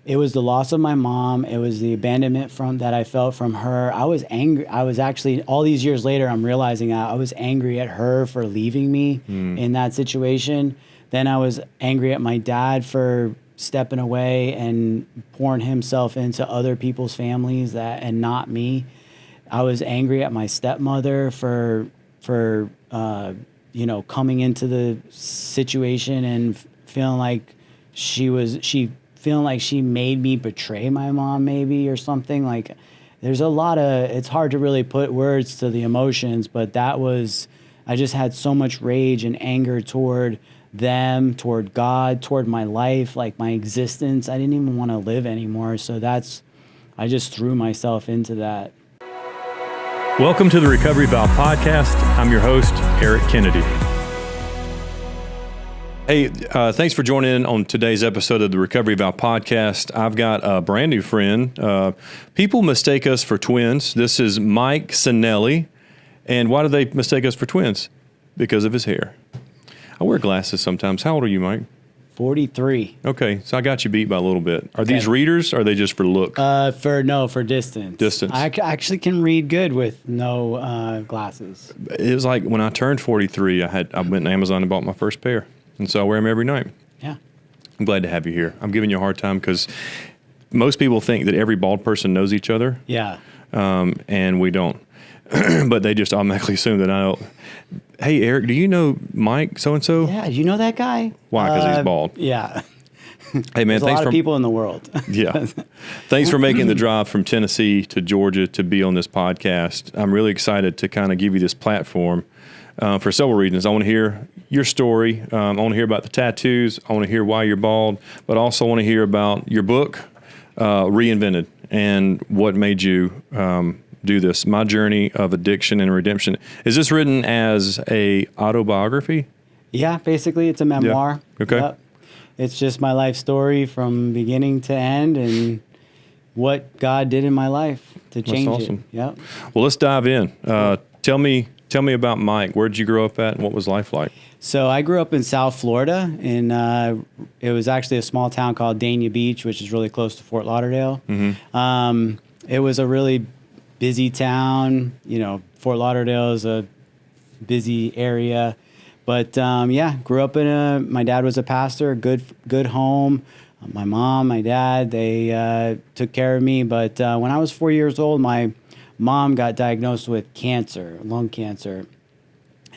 It was the loss of my mom. It was the abandonment that I felt from her. I was angry. I was actually, all these years later, I'm realizing that I was angry at her for leaving me in that situation. Then I was angry at my dad for stepping away and pouring himself into other people's families and not me. I was angry at my stepmother for coming into the situation and feeling like she made me betray my mom, maybe, or something. Like, there's it's hard to really put words to the emotions, but I just had so much rage and anger toward them, toward God, toward my life, like my existence. I didn't even want to live anymore. So I just threw myself into that. Welcome to the Recovery Vow podcast. I'm your host, Eric Kennedy. Hey, thanks for joining in on today's episode of the Recovery Vow podcast. I've got a brand new friend. People mistake us for twins. This is Mike Cinelli. And why do they mistake us for twins? Because of his hair. I wear glasses sometimes. How old are you, Mike? 43. Okay, so I got you beat by a little bit. Are these readers, or are they just for look? For distance. Distance. I actually can read good with no glasses. It was like when I turned 43, I went to Amazon and bought my first pair. And so I wear them every night. Yeah. I'm glad to have you here. I'm giving you a hard time because most people think that every bald person knows each other. Yeah. And we don't. But they just automatically assume that I don't. Hey, Eric, do you know Mike so-and-so? Yeah, do you know that guy? Why? Because he's bald. Yeah. Hey, man, There's a lot of people in the world. Yeah. Thanks for making the drive from Tennessee to Georgia to be on this podcast. I'm really excited to kind of give you this platform for several reasons. I want to hear your story. I want to hear about the tattoos. I want to hear why you're bald, but also want to hear about your book, Reinvented, and what made you do this. My Journey of Addiction and Redemption. Is this written as a autobiography? Yeah, basically it's a memoir. Yeah. Okay. Yep. It's just my life story from beginning to end and what God did in my life to change awesome. it. Yep. Well, let's dive in. Tell me about Mike. Where did you grow up at, and what was life like? So I grew up in South Florida, and it was actually a small town called Dania Beach, which is really close to Fort Lauderdale. Mm-hmm. It was a really busy town. You know, Fort Lauderdale is a busy area. But grew up my dad was a pastor, good home. My mom, my dad, they took care of me. But when I was 4 years old, my mom got diagnosed with cancer, lung cancer.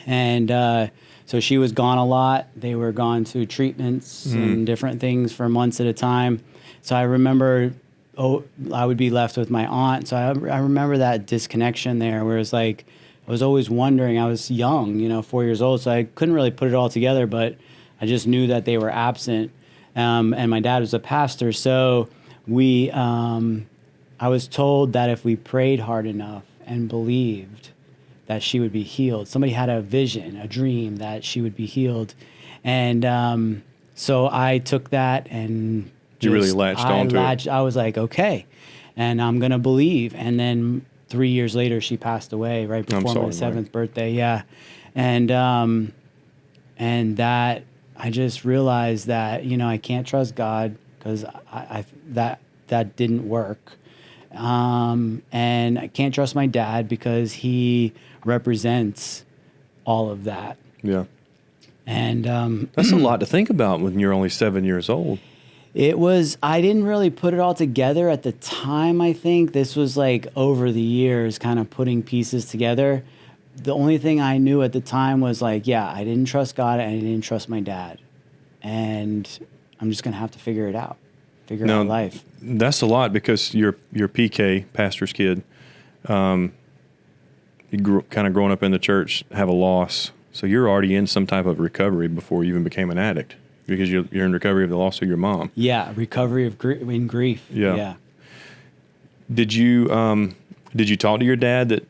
And so she was gone a lot. They were gone to treatments and different things for months at a time. So I remember, I would be left with my aunt. So I remember that disconnection there where it's like, I was always wondering, I was young, 4 years old, so I couldn't really put it all together, but I just knew that they were absent. And my dad was a pastor, so I was told that if we prayed hard enough and believed that she would be healed, somebody had a vision, a dream that she would be healed. And so I took that and you really latched onto it. I was like, okay, and I'm going to believe. And then 3 years later, she passed away right before my 7th birthday. Yeah. And that I just realized that, I can't trust God because that didn't work. And I can't trust my dad because he represents all of that. Yeah. And that's a lot to think about when you're only 7 years old. I didn't really put it all together at the time, I think. This was like over the years kind of putting pieces together. The only thing I knew at the time was like, yeah, I didn't trust God and I didn't trust my dad. And I'm just going to have to figure it out, figure out life. That's a lot because you're PK, pastor's kid. You kind of growing up in the church, have a loss. So you're already in some type of recovery before you even became an addict. Because you're in recovery of the loss of your mom. Yeah, recovery of in grief. Yeah. Did you talk to your dad that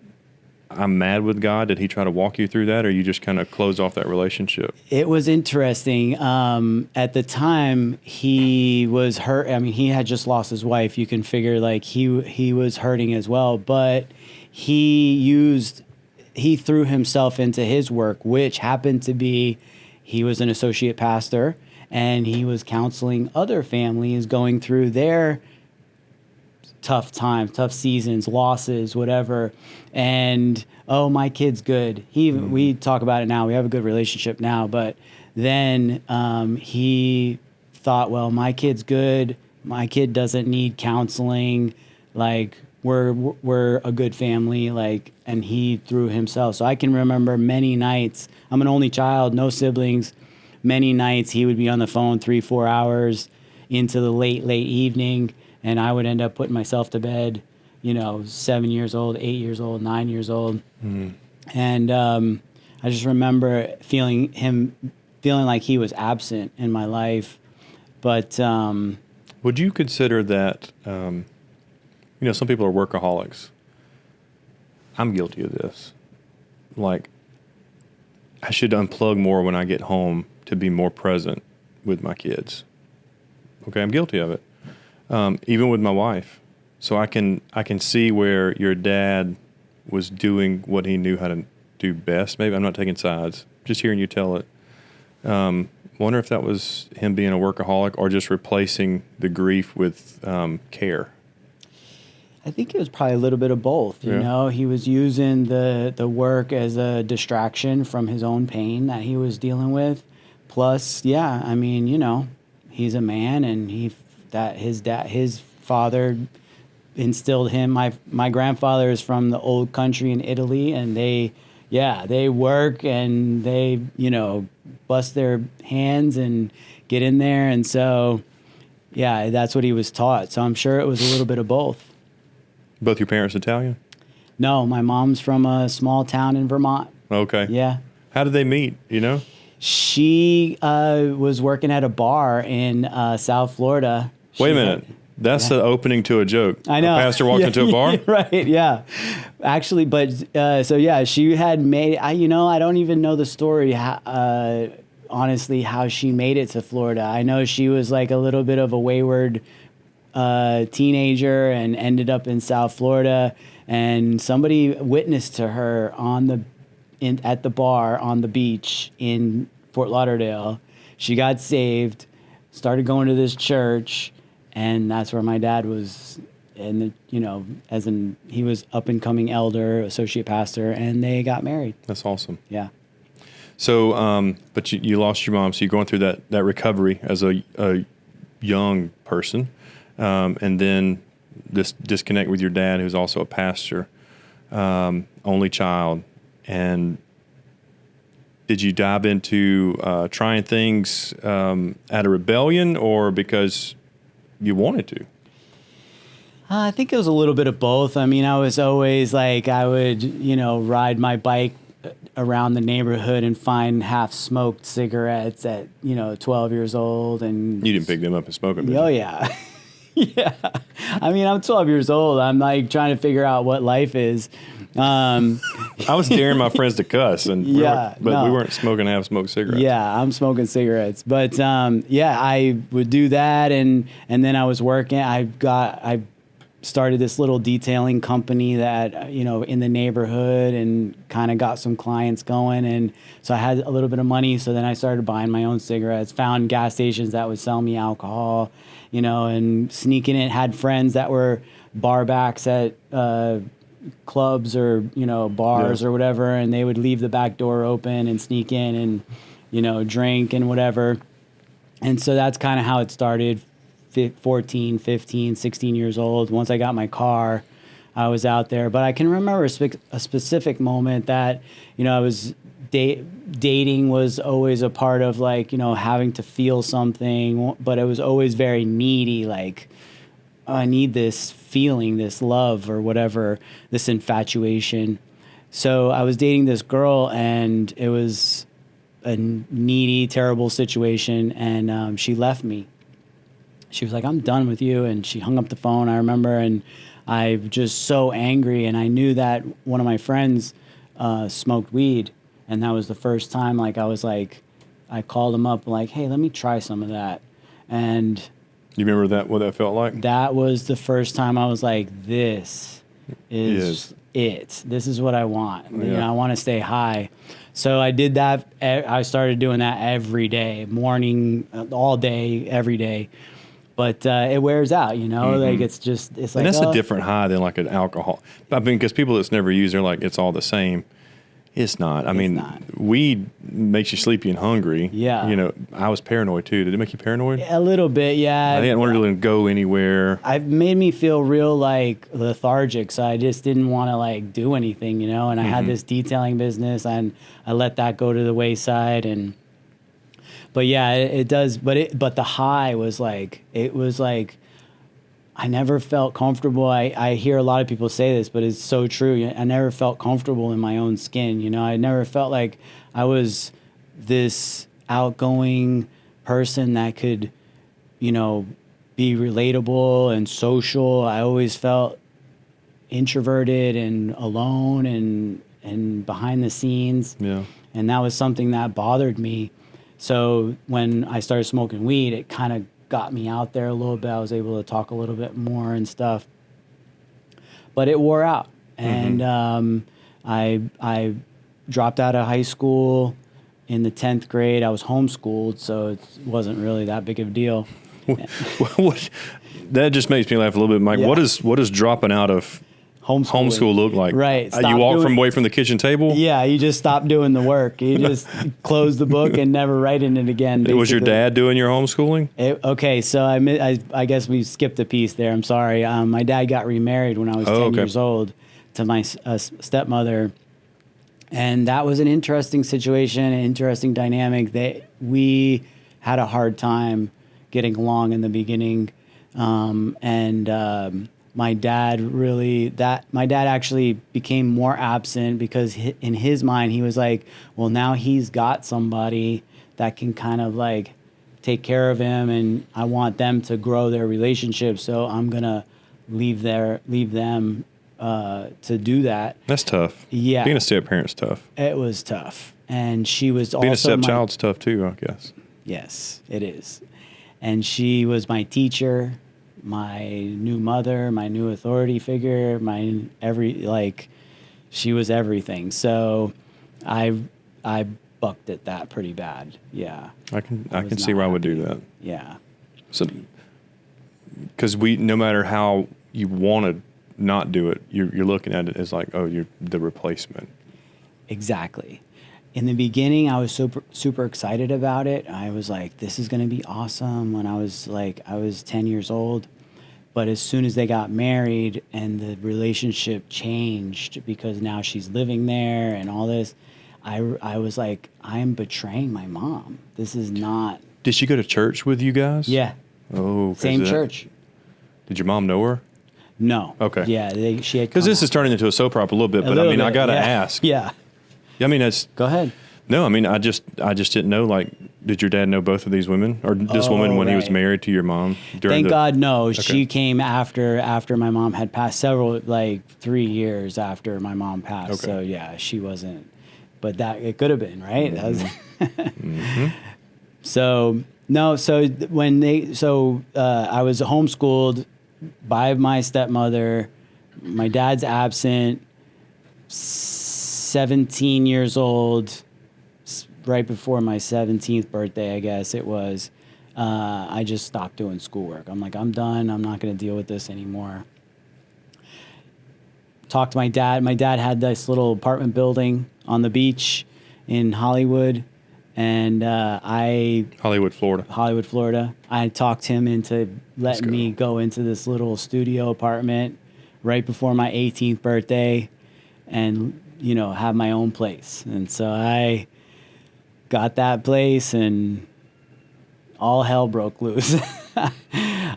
I'm mad with God? Did he try to walk you through that, or you just kind of closed off that relationship? It was interesting. At the time, he was hurt. I mean, he had just lost his wife. You can figure like he was hurting as well. But he threw himself into his work, which happened to be he was an associate pastor. and he was counseling other families going through their tough times, tough seasons, losses, whatever. And my kid's good. We talk about it now. We have a good relationship now. But then he thought, well, my kid's good. My kid doesn't need counseling. Like we're a good family. Like, and he threw himself. So I can remember many nights. I'm an only child, no siblings. Many nights he would be on the phone 3-4 hours into the late evening. And I would end up putting myself to bed, 7 years old, 8 years old, 9 years old. And I just remember feeling like he was absent in my life. But would you consider that, some people are workaholics. I'm guilty of this. Like, I should unplug more when I get home to be more present with my kids. Okay, I'm guilty of it. Even with my wife. So I can see where your dad was doing what he knew how to do best. Maybe I'm not taking sides, just hearing you tell it. Wonder if that was him being a workaholic or just replacing the grief with care. I think it was probably a little bit of both. You know, he was using the work as a distraction from his own pain that he was dealing with. Plus, I mean, he's a man, and his father instilled him. My grandfather is from the old country in Italy, and they work and they, bust their hands and get in there. And so, that's what he was taught. So I'm sure it was a little bit of both. Both your parents Italian? No, my mom's from a small town in Vermont. Okay. Yeah. How did they meet, She was working at a bar in South Florida. Wait a minute. That's the opening to a joke. I know. A pastor walked into a bar? Right, yeah. Actually, but she had made, I don't even know the story, honestly, how she made it to Florida. I know she was like a little bit of a wayward teenager and ended up in South Florida, and somebody witnessed to her at the bar on the beach in Fort Lauderdale. She got saved, started going to this church, and that's where my dad was. And he was up and coming elder, associate pastor, and they got married. That's awesome. Yeah. So, but you lost your mom, so you're going through that recovery as a young person, and then this disconnect with your dad, who's also a pastor, only child. And did you dive into trying things out of rebellion or because you wanted to? I think it was a little bit of both. I mean, I was always like, I would, ride my bike around the neighborhood and find half-smoked cigarettes at, 12 years old. And you didn't pick them up and smoke them, did you? Oh, yeah. Yeah. I mean, I'm 12 years old. I'm like trying to figure out what life is. I was daring my friends to cuss, and we weren't smoking half-smoked cigarettes. Yeah, I'm smoking cigarettes. But, I would do that. And then I was working. I started this little detailing company that, in the neighborhood, and kind of got some clients going. And so I had a little bit of money. So then I started buying my own cigarettes, found gas stations that would sell me alcohol, and sneaking in, had friends that were bar backs at clubs or, bars or whatever. And they would leave the back door open and sneak in and, drink and whatever. And so that's kind of how it started. 14, 15, 16 years old. Once I got my car, I was out there. But I can remember a specific moment that, I was dating was always a part of, like, having to feel something, but it was always very needy. Like, I need this feeling, this love or whatever, this infatuation. So I was dating this girl, and it was a needy, terrible situation. And she left me. She was like, I'm done with you. And she hung up the phone, I remember. And I was just so angry. And I knew that one of my friends smoked weed. And that was the first time, like, I called him up, like, hey, let me try some of that. And you remember what that felt like? That was the first time I was like, this is it. This is what I want. I want to stay high. So I did that. I started doing that every day, morning, all day, every day. But it wears out, you know. Like it's like. And that's a different high than like an alcohol. I mean, because people that's never used, they're like, it's all the same. It's not. I mean, weed makes you sleepy and hungry. Yeah. You know, I was paranoid too. Did it make you paranoid? A little bit, yeah. I didn't want to really go anywhere. It made me feel real like lethargic, so I just didn't want to like do anything, you know. And I had this detailing business, and I let that go to the wayside. But yeah, it does. But the high was like, it was like, I never felt comfortable. I hear a lot of people say this, but it's so true. I never felt comfortable in my own skin. You know, I never felt like I was this outgoing person that could, you know, be relatable and social. I always felt introverted and alone and behind the scenes. Yeah. And that was something that bothered me. So when I started smoking weed, it kind of got me out there a little bit. I was able to talk a little bit more and stuff, but it wore out. And I dropped out of high school in the 10th grade. I was homeschooled, so it wasn't really that big of a deal. That just makes me laugh a little bit, Mike. Yeah. What does dropping out of homeschool look like? Right. You walk away from the kitchen table? Yeah, you just stop doing the work. You just close the book and never write in it again. Basically. Was your dad doing your homeschooling? Okay, so I guess we skipped a piece there. I'm sorry. My dad got remarried when I was 10 years old to my stepmother. And that was an interesting situation, an interesting dynamic. We had a hard time getting along in the beginning. My dad actually became more absent because in his mind, he was like, well, now he's got somebody that can kind of like take care of him, and I want them to grow their relationship. So I'm going to leave them to do that. That's tough. Yeah. Being a step-parent's tough. It was tough. And she was Being also a stepchild's tough too, I guess. Yes, it is. And she was my teacher, my new mother, my new authority figure, she was everything. So I bucked at that pretty bad. Yeah. I can see why I would do that. Yeah. So, because no matter how you want to not do it, you're looking at it as like, oh, you're the replacement. Exactly. In the beginning, I was super excited about it. I was like, this is going to be awesome. When I was 10 years old. But as soon as they got married and the relationship changed because now she's living there and all this, I was like, I am betraying my mom. This is not. Did she go to church with you guys? Yeah. Oh. Same church. Did your mom know her? No. Okay. Yeah, she had. Because this is turning into a soap opera a little bit, but I mean, I got to ask. Yeah. I mean, Go ahead. No, I mean, I just didn't know. Like, did your dad know both of these women, or this woman when he was married to your mom? Thank God, no. Okay. She came after my mom had passed, 3 years after my mom passed. Okay. So yeah, she wasn't. But it could have been, right? Mm-hmm. So no. So when I was homeschooled by my stepmother. My dad's absent. 17 years old. Right before my 17th birthday, I guess it was, I just stopped doing schoolwork. I'm like, I'm done. I'm not going to deal with this anymore. Talked to my dad. My dad had this little apartment building on the beach in Hollywood. And Hollywood, Florida. I talked him into letting me go into this little studio apartment right before my 18th birthday and, have my own place. And so I got that place and all hell broke loose.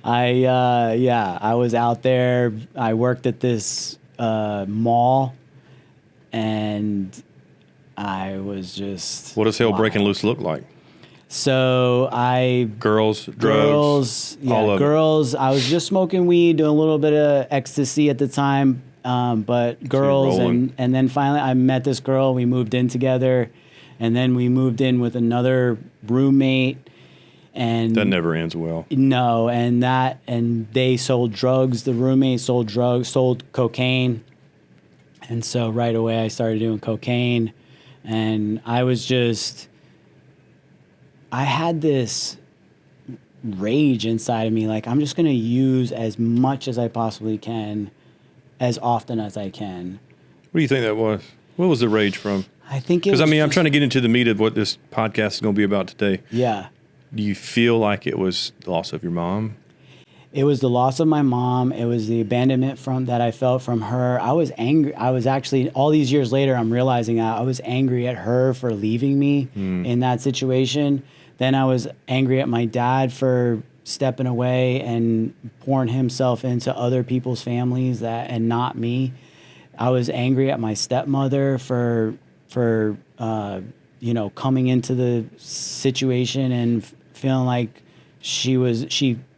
I was out there. I worked at this mall, and I was just... What does hell breaking loose look like? So girls, drugs, all of girls. I was just smoking weed, doing a little bit of ecstasy at the time, but girls, and then finally I met this girl. We moved in together. And then we moved in with another roommate, and that never ends well. No, and they sold drugs. The roommate sold cocaine, and so right away I started doing cocaine, And I had this rage inside of me. Like, I'm just going to use as much as I possibly can, as often as I can. What do you think that was? What was the rage from? I think it was Because, I'm trying to get into the meat of what this podcast is going to be about today. Yeah. Do you feel like it was the loss of your mom? It was the loss of my mom. It was the abandonment that I felt from her. I was angry. I was actually, all these years later, I'm realizing I was angry at her for leaving me in that situation. Then I was angry at my dad for stepping away and pouring himself into other people's families and not me. I was angry at my stepmother for coming into the situation and feeling like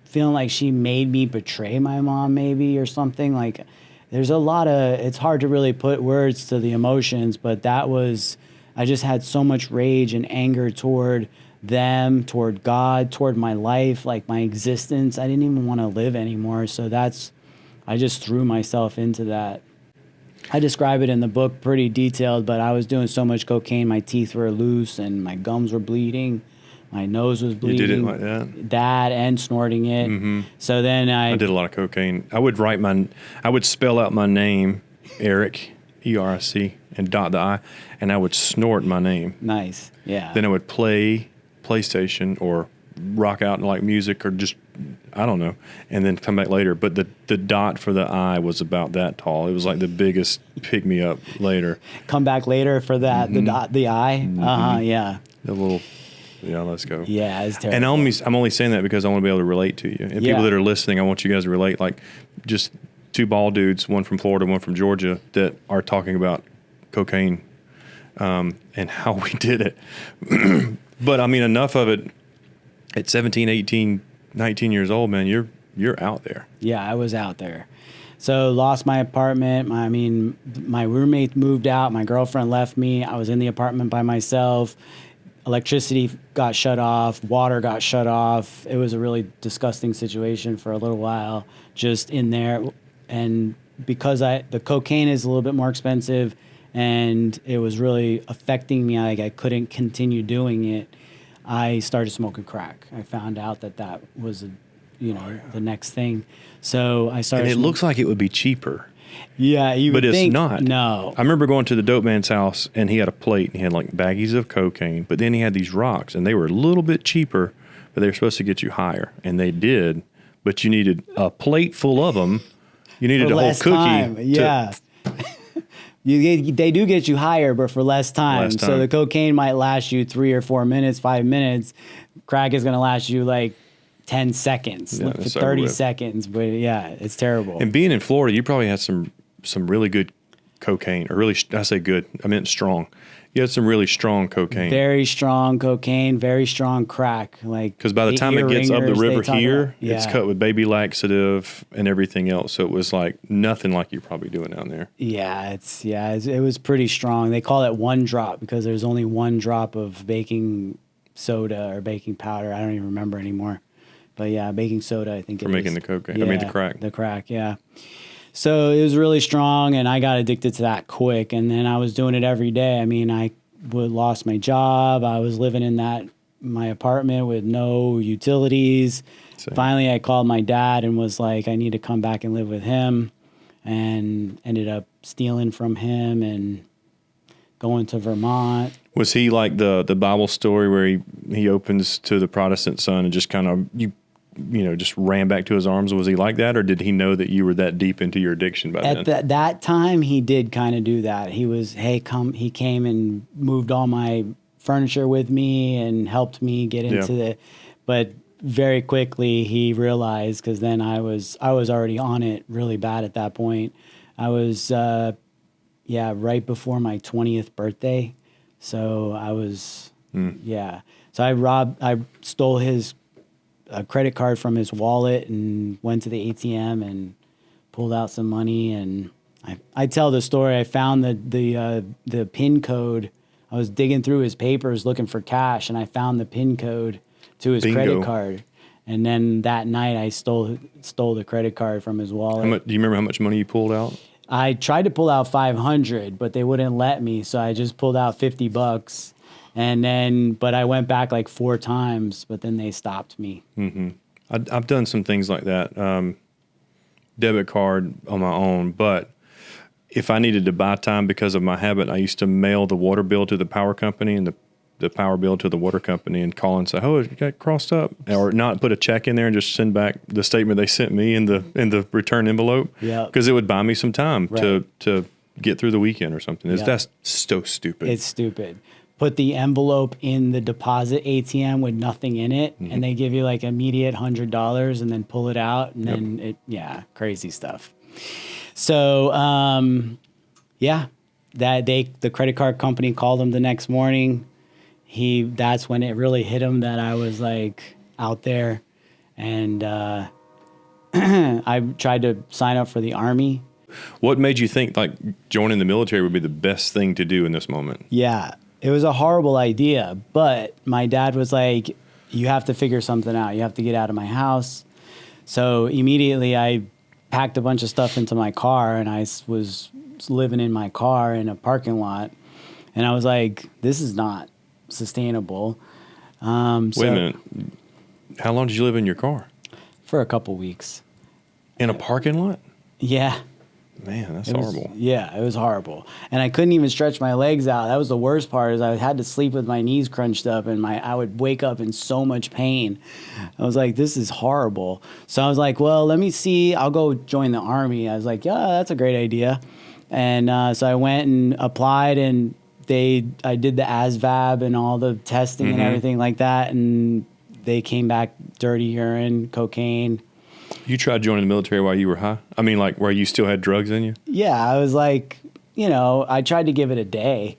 feeling like she made me betray my mom, maybe, or something. Like, there's it's hard to really put words to the emotions, but I just had so much rage and anger toward them, toward God, toward my life, like my existence. I didn't even want to live anymore. So I just threw myself into that. I describe it in the book pretty detailed, but I was doing so much cocaine, my teeth were loose and my gums were bleeding. My nose was bleeding. You did it like that? That and snorting it. Mm-hmm. So then I did a lot of cocaine. I would spell out my name, Eric, E-R-I-C, and dot the I, and I would snort my name. Nice, yeah. Then I would play PlayStation or rock out and like music or just, I don't know, and then come back later. But the dot for the I was about that tall. It was like the biggest pick-me-up later. Come back later for that, the dot, the I? Mm-hmm. Yeah. The little... Yeah, let's go. Yeah, it's terrible. And I'm only saying that because I want to be able to relate to you. And people that are listening, I want you guys to relate. Like, just two bald dudes, one from Florida, one from Georgia, that are talking about cocaine and how we did it. But, I mean, enough of it at 17, 18, 19 years old, man, you're out there. Yeah, I was out there. So lost my apartment. My roommate moved out. My girlfriend left me. I was in the apartment by myself. Electricity got shut off, water got shut off. It was a really disgusting situation for a little while, just in there. And because the cocaine is a little bit more expensive, and it was really affecting me, I couldn't continue doing it. I started smoking crack. I found out that was the next thing. So I started. And it looks like it would be cheaper. Yeah, but it's not. No. I remember going to the dope man's house, and he had a plate, and he had like baggies of cocaine, but then he had these rocks, and they were a little bit cheaper, but they were supposed to get you higher, and they did, but you needed a plate full of them. You needed a whole cookie. Time. Yeah. They do get you higher, but for less time. So the cocaine might last you 3 or 4 minutes, 5 minutes. Crack is going to last you like 10 seconds, for 30 seconds. But yeah, it's terrible. And being in Florida, you probably had some really good cocaine, or really, I say good, I meant strong. You had some really strong cocaine. Very strong cocaine, very strong crack. Because by the time it gets up the river here, it's cut with baby laxative and everything else. So it was like nothing like you're probably doing down there. Yeah, it was pretty strong. They call it one drop because there's only one drop of baking soda or baking powder. I don't even remember anymore. But yeah, baking soda, I think for making the cocaine. Yeah, the crack. The crack, yeah. So it was really strong, and I got addicted to that quick. And then I was doing it every day. I mean, I lost my job. I was living in my apartment with no utilities. Same. Finally, I called my dad and was like, I need to come back and live with him, and ended up stealing from him and going to Vermont. Was he like the Bible story where he opens to the Protestant son and just kind of just ran back to his arms? Was he like that, or did he know that you were that deep into your addiction by then? At that time, he did kind of do that. He was, come. He came and moved all my furniture with me and helped me get into but very quickly he realized, because then I was already on it really bad at that point. I was, right before my 20th birthday. So I was, So I stole his credit card from his wallet and went to the ATM and pulled out some money. And I tell the story. I found the PIN code. I was digging through his papers looking for cash, and I found the PIN code to his credit card. And then that night I stole the credit card from his wallet. Do you remember how much money you pulled out? I tried to pull out 500, but they wouldn't let me. So I just pulled out $50. And then, but I went back like 4 times, but then they stopped me. Mm-hmm. I've done some things like that, debit card on my own. But if I needed to buy time because of my habit, I used to mail the water bill to the power company and the power bill to the water company and call and say, "Oh, it got crossed up," or not put a check in there and just send back the statement they sent me in the return envelope. Yeah, because it would buy me some time right. to get through the weekend or something. Yep. That's so stupid. It's stupid. Put the envelope in the deposit ATM with nothing in it, Mm-hmm. and they give you like immediate $100, and then pull it out, and then crazy stuff. So, the credit card company called him the next morning. That's when it really hit him that I was like out there, and I tried to sign up for the Army. What made you think like joining the military would be the best thing to do in this moment? Yeah, it was a horrible idea, but my dad was like, "You have to figure something out. You have to get out of my house." So immediately I packed a bunch of stuff into my car, and I was living in my car in a parking lot, and I was like, "This is not sustainable." Wait a minute. How long did you live in your car? For a couple weeks. In a parking lot? Yeah. Man, that's horrible. Yeah, it was horrible. And I couldn't even stretch my legs out. That was the worst part, is I had to sleep with my knees crunched up, and I would wake up in so much pain. I was like, this is horrible. So I was like, well, let me see. I'll go join the Army. I was like, yeah, that's a great idea. And so I went and applied, and I did the ASVAB and all the testing and everything like that, and they came back dirty urine, cocaine. You tried joining the military while you were high? I mean, like where you still had drugs in you? Yeah, I was like, I tried to give it a day,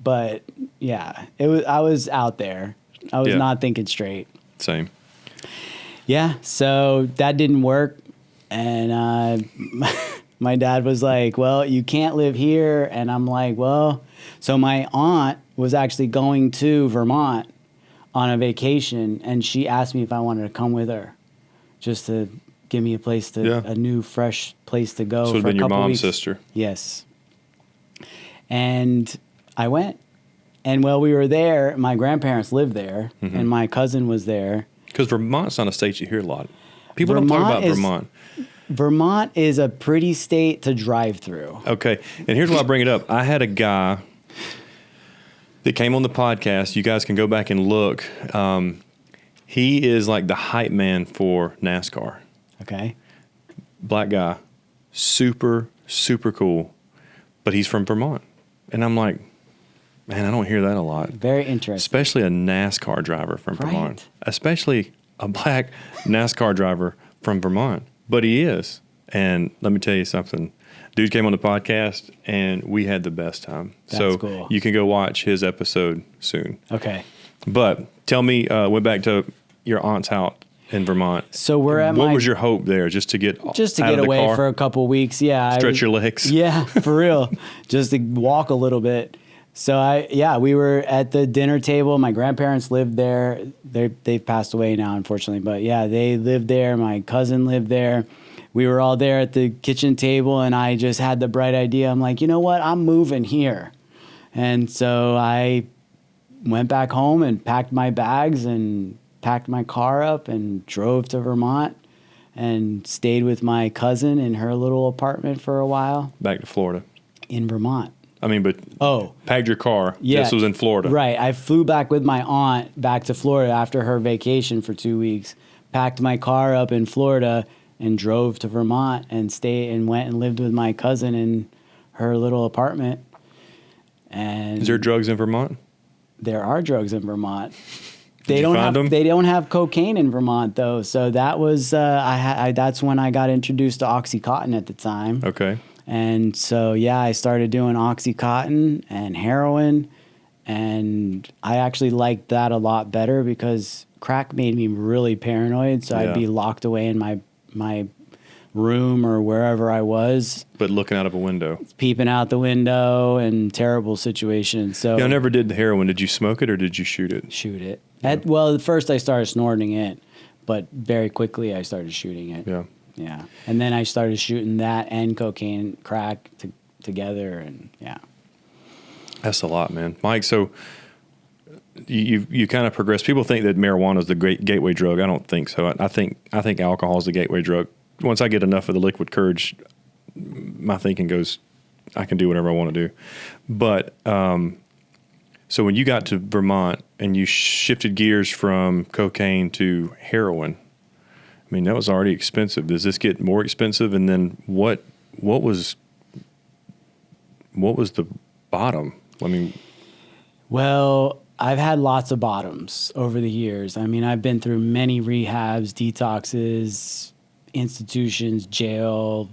but yeah, I was out there. I was not thinking straight. Same. Yeah, so that didn't work, and my dad was like, well, you can't live here, and I'm like, well, so my aunt was actually going to Vermont on a vacation, and she asked me if I wanted to come with her, just to give me a new, fresh place to go. So it would have been your mom's sister. Yes. And I went. And while we were there, my grandparents lived there, and my cousin was there. Because Vermont's not a state you hear a lot. People don't talk about Vermont. Vermont is a pretty state to drive through. Okay. And here's why I bring it up. I had a guy that came on the podcast. You guys can go back and look. He is like the hype man for NASCAR. Okay. Black guy. Super, super cool. But he's from Vermont. And I'm like, man, I don't hear that a lot. Very interesting. Especially a NASCAR driver from Vermont. Especially a black NASCAR driver from Vermont. But he is. And let me tell you something. Dude came on the podcast, and we had the best time. That's cool. You can go watch his episode soon. Okay. But tell me, went back to your aunt's house in Vermont. So we're at What was your hope there? Just to get out of the away car? for a couple of weeks. Yeah. Stretch your legs. Yeah, for real. Just to walk a little bit. So we were at the dinner table. My grandparents lived there. They've passed away now, unfortunately. But yeah, they lived there. My cousin lived there. We were all there at the kitchen table, and I just had the bright idea. I'm like, you know what? I'm moving here. And so I went back home and packed my bags and packed my car up and drove to Vermont and stayed with my cousin in her little apartment for a while. Back to Florida. In Vermont. I mean, but packed your car. Yeah. This was in Florida. Right. I flew back with my aunt back to Florida after her vacation for 2 weeks, packed my car up in Florida, and drove to Vermont and went and lived with my cousin in her little apartment. And is there drugs in Vermont? There are drugs in Vermont. Did you find them? They don't have cocaine in Vermont though. So that was that's when I got introduced to OxyContin at the time. Okay. And so I started doing OxyContin and heroin, and I actually liked that a lot better because crack made me really paranoid. So I'd be locked away in my room or wherever I was. But looking out of a window. Peeping out the window, and terrible situations. So I never did the heroin. Did you smoke it or did you shoot it? Shoot it. Well, at first I started snorting it, but very quickly I started shooting it. Yeah. Yeah. And then I started shooting that and cocaine, crack together, and yeah. That's a lot, man. Mike, so you kind of progress. People think that marijuana is the great gateway drug. I don't think so. I think alcohol is the gateway drug. Once I get enough of the liquid courage, my thinking goes, I can do whatever I want to do. But so when you got to Vermont and you shifted gears from cocaine to heroin, I mean, that was already expensive. Does this get more expensive? And then what was the bottom? I mean, well, I've had lots of bottoms over the years. I mean, I've been through many rehabs, detoxes, institutions, jail,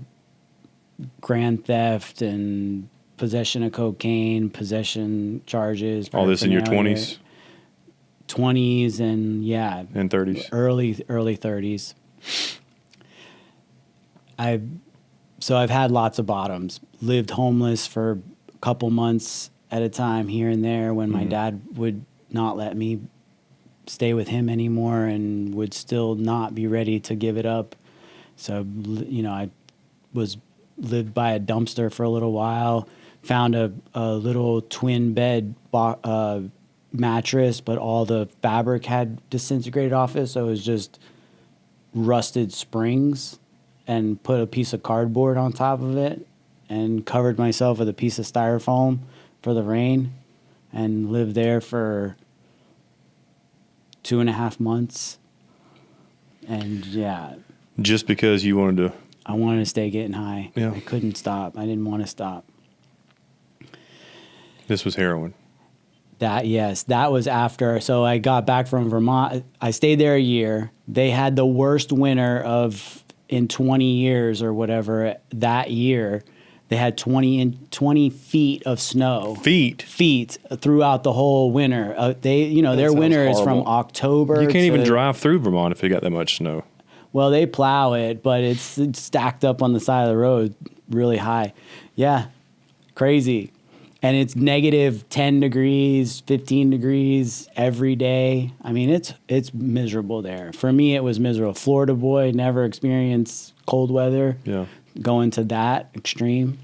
grand theft, and possession of cocaine, possession charges. All this in your 20s? 20s and, yeah. And 30s? Early 30s. So I've had lots of bottoms. Lived homeless for a couple months at a time here and there when my dad would not let me stay with him anymore and would still not be ready to give it up. So, you know, I lived by a dumpster for a little while, found a little twin bed mattress, but all the fabric had disintegrated off it. So it was just rusted springs, and put a piece of cardboard on top of it and covered myself with a piece of styrofoam for the rain, and lived there for 2.5 months. And yeah. Just because you wanted to? I wanted to stay getting high. Yeah. I couldn't stop. I didn't want to stop. This was heroin. That was after. So I got back from Vermont. I stayed there a year. They had the worst winter in 20 years or whatever that year. They had 20 feet of snow. Feet throughout the whole winter. Their winter is from October. You can't even drive through Vermont if you got that much snow. Well, they plow it, but it's stacked up on the side of the road really high. Yeah, crazy. And it's negative 10 degrees, 15 degrees every day. I mean, it's miserable there. For me, it was miserable. Florida boy, never experienced cold weather. Yeah. Going to that extreme.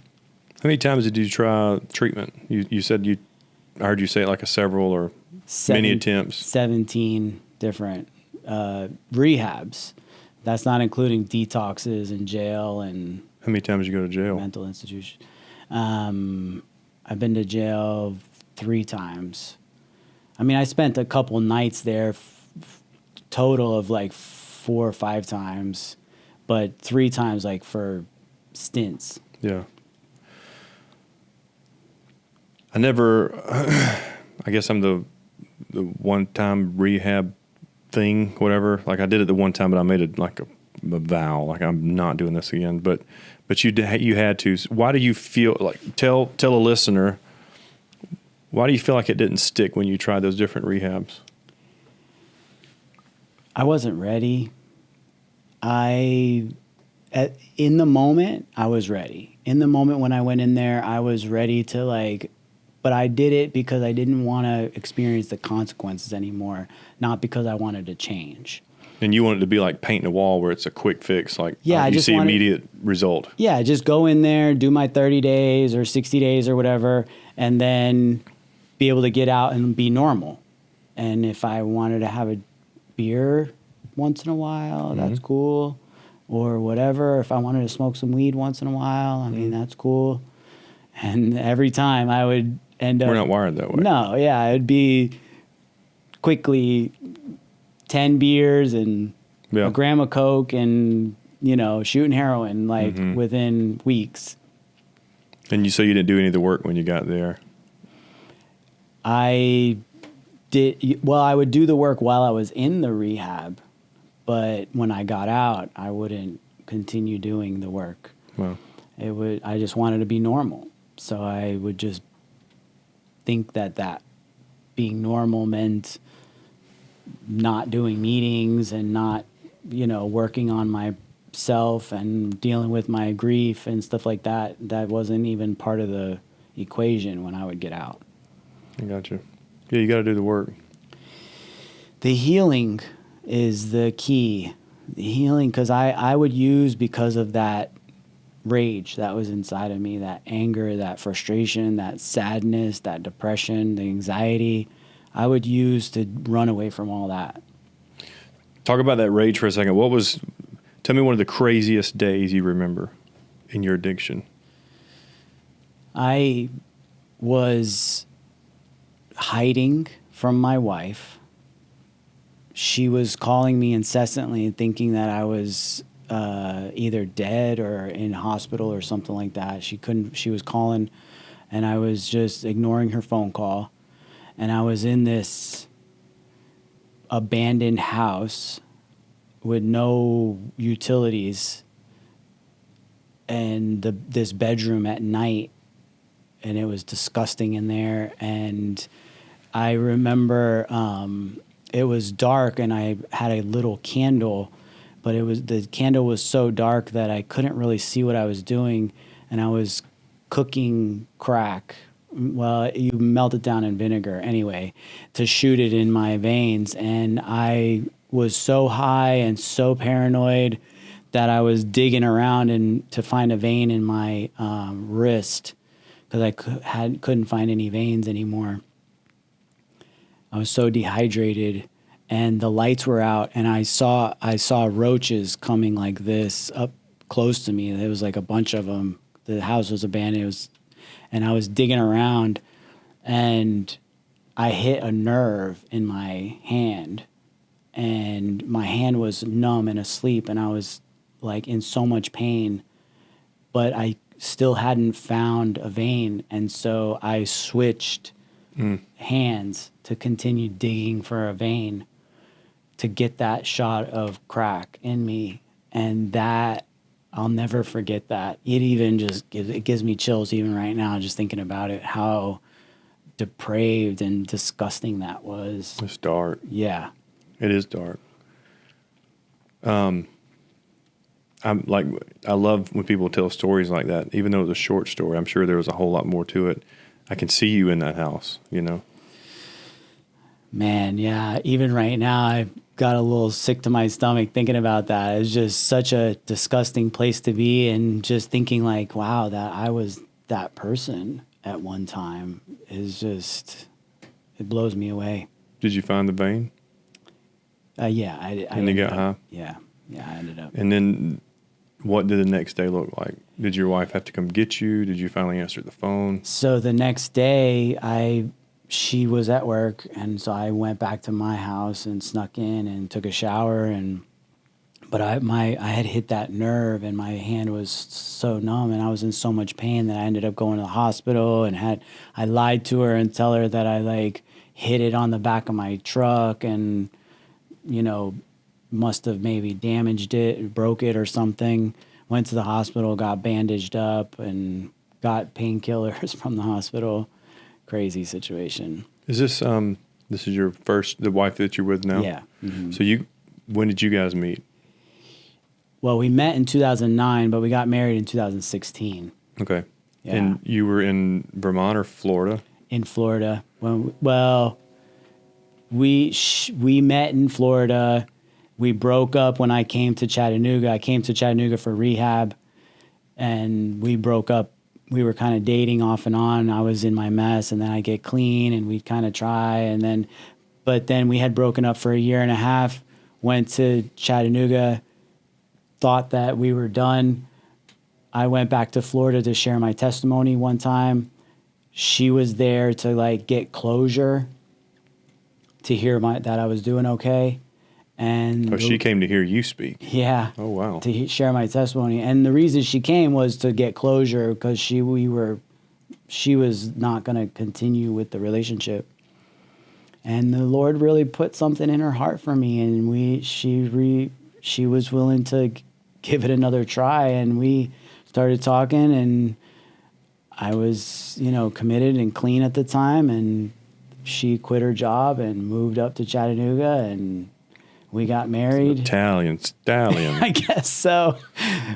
How many times did you try treatment? You said I heard you say it like several or many attempts. 17 different rehabs. That's not including detoxes and jail and. How many times did you go to jail? Mental institution. I've been to jail 3 times. I mean, I spent a couple nights there, total of like 4 or 5 times, but 3 times like for stints. Yeah. I guess I'm the one-time rehab thing, whatever. Like I did it the one time, but I made it like a vow, like I'm not doing this again. But you had to. Why do you feel like tell a listener? Why do you feel like it didn't stick when you tried those different rehabs? I wasn't ready. In the moment, I was ready. In the moment when I went in there, I was ready to but I did it because I didn't want to experience the consequences anymore, not because I wanted to change. And you want it to be like painting a wall where it's a quick fix, you see immediate result. Yeah, just go in there, do my 30 days or 60 days or whatever, and then be able to get out and be normal. And if I wanted to have a beer once in a while, that's cool. Or whatever. If I wanted to smoke some weed once in a while, I mean, that's cool. And every time I would end up... We're not wired that way. No, yeah. It'd be quickly 10 beers and a gram of Coke and, shooting heroin within weeks. And so you didn't do any of the work when you got there? I would do the work while I was in the rehab, but when I got out, I wouldn't continue doing the work. Wow. I just wanted to be normal. So I would just think that being normal meant not doing meetings and not, working on myself and dealing with my grief and stuff like that. That wasn't even part of the equation when I would get out. I got you. Yeah, you got to do the work. The healing is the key. Healing, because I would use because of that rage that was inside of me, that anger, that frustration, that sadness, that depression, the anxiety. I would use to run away from all that. Talk about that rage for a second. Tell me one of the craziest days you remember in your addiction. I was hiding from my wife. She was calling me incessantly and thinking that I was either dead or in hospital or something like that. She was calling, and I was just ignoring her phone call. And I was in this abandoned house with no utilities and this bedroom at night, and it was disgusting in there. And I remember it was dark, and I had a little candle, but the candle was so dark that I couldn't really see what I was doing, and I was cooking crack. Well, you melt it down in vinegar anyway to shoot it in my veins, and I was so high and so paranoid that I was digging around to find a vein in my wrist, because I couldn't find any veins anymore. I was so dehydrated, and the lights were out, and I saw roaches coming like this up close to me. There was like a bunch of them. The house was abandoned. And I was digging around, and I hit a nerve in my hand, and my hand was numb and asleep, and I was like in so much pain, but I still hadn't found a vein, and so I switched hands to continue digging for a vein to get that shot of crack in me. And that, I'll never forget that. It gives me chills even right now just thinking about it, how depraved and disgusting that was. It's dark. Yeah. It is dark. I love when people tell stories like that, even though it's a short story. I'm sure there was a whole lot more to it. I can see you in that house, you know? Man, yeah. Even right now, I've got a little sick to my stomach thinking about that. It's just such a disgusting place to be, and just thinking like, wow, that I was that person at one time is just, it blows me away. Did you find the vein? Yeah. And you got high? Yeah, I ended up. And then what did the next day look like? Did your wife have to come get you? Did you finally answer the phone? So the next day, she was at work, and so I went back to my house and snuck in and took a shower, but I had hit that nerve, and my hand was so numb, and I was in so much pain that I ended up going to the hospital, and I lied to her and tell her that I like hit it on the back of my truck, and must have maybe damaged it, broke it or something. Went to the hospital, got bandaged up, and got painkillers from the hospital. Crazy situation. Is this this is your the wife that you're with now? Yeah. Mm-hmm. So when did you guys meet? Well, we met in 2009, but we got married in 2016. Okay. Yeah. And you were in Vermont or Florida? In Florida. We met in Florida. We broke up when I came to Chattanooga. I came to Chattanooga for rehab, and we broke up. We were kind of dating off and on. I was in my mess, and then I get clean, and we'd kind of try, but then we had broken up for a year and a half, went to Chattanooga, thought that we were done. I went back to Florida to share my testimony one time. She was there to like get closure, to hear that I was doing okay. And she came to hear you speak. Yeah. Oh, wow. To share my testimony. And the reason she came was to get closure, because she was not going to continue with the relationship. And the Lord really put something in her heart for me, and she was willing to give it another try, and we started talking, and I was, committed and clean at the time, and she quit her job and moved up to Chattanooga, and we got married. Italian stallion. I guess so.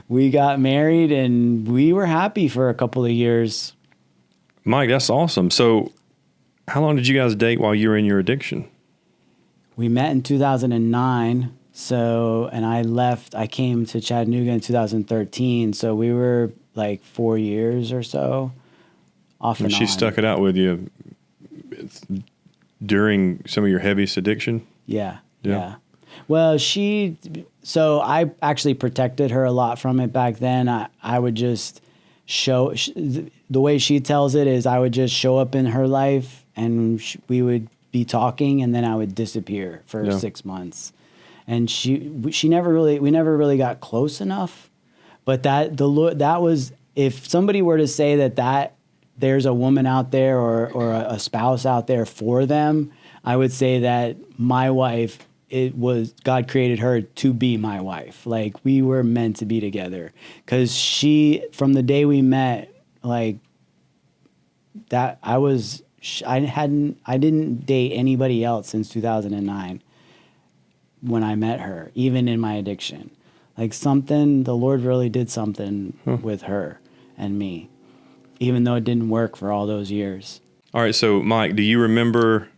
We got married, and we were happy for a couple of years. Mike, that's awesome. So how long did you guys date while you were in your addiction? We met in 2009, So, and I came to Chattanooga in 2013. So we were like 4 years or so off and And on. she stuck it out with you during some of your heaviest addiction? Yeah. Yeah. Yeah. Well, so I actually protected her a lot from it back then. I would just the way she tells it is I would just show up in her life and we would be talking and then I would disappear for 6 months. And we never really got close enough. But that was, if somebody were to say that there's a woman out there or a spouse out there for them, I would say that my wife, God created her to be my wife. Like, we were meant to be together. Because from the day we met, like, that I didn't date anybody else since 2009 when I met her, even in my addiction. Like, the Lord really did something with her and me, even though it didn't work for all those years. All right, so Mike, do you remember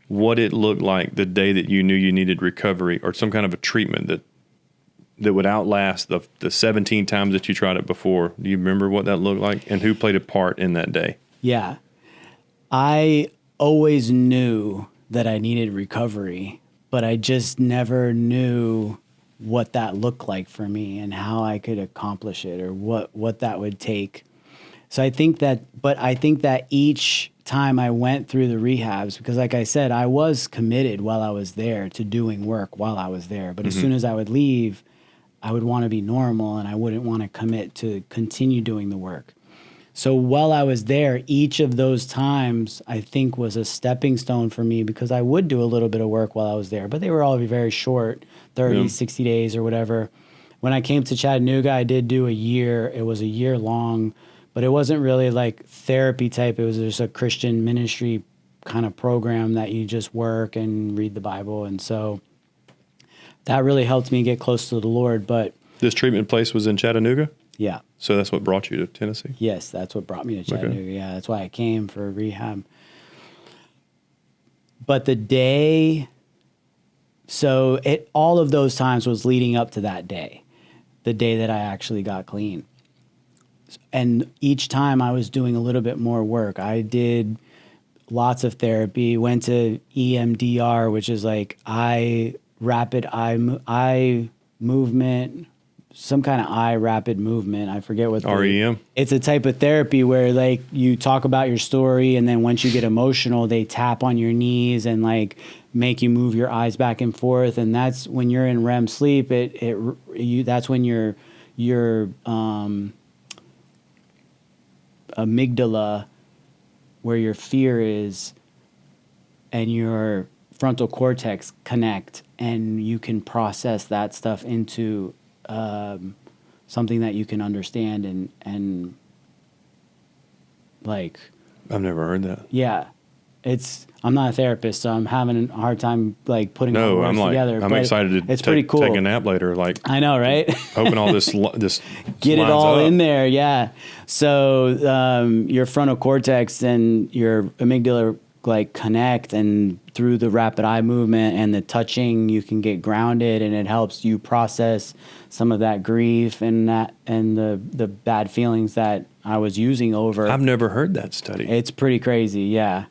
what it looked like the day that you knew you needed recovery or some kind of a treatment that would outlast the 17 times that you tried it before? Do you remember what that looked like and who played a part in that day? Yeah. I always knew that I needed recovery, but I just never knew what that looked like for me and how I could accomplish it or what that would take. So I think that each time I went through the rehabs, because like I said, I was committed while I was there to doing work while I was there. But as soon as I would leave, I would want to be normal and I wouldn't want to commit to continue doing the work. So while I was there, each of those times I think was a stepping stone for me because I would do a little bit of work while I was there, but they were all very short, 30, 60 days or whatever. When I came to Chattanooga, I did do a year. It was a year long. But it wasn't really like therapy type. It was just a Christian ministry kind of program that you just work and read the Bible. And so that really helped me get close to the Lord. But this treatment place was in Chattanooga? Yeah. So that's what brought you to Tennessee? Yes, that's what brought me to Chattanooga. Okay. Yeah, that's why I came for rehab. But all of those times was leading up to that day, the day that I actually got clean. And each time I was doing a little bit more work. I did lots of therapy, went to EMDR, which is like rapid eye movement, some kind of eye rapid movement. I forget what REM. It's a type of therapy where like you talk about your story and then once you get emotional, they tap on your knees and like make you move your eyes back and forth. And that's when you're in REM sleep. That's when your amygdala, where your fear is, and your frontal cortex connect, and you can process that stuff into something that you can understand and like. I've never heard that. Yeah, I'm not a therapist, so I'm having a hard time like putting all the words together. I'm excited to pretty cool. Take a nap later. Like, I know, right? Hoping all this get it all up in there. Yeah. So your frontal cortex and your amygdala like connect, and through the rapid eye movement and the touching, you can get grounded, and it helps you process some of that grief and the bad feelings that I was using over. I've never heard that study. It's pretty crazy. Yeah.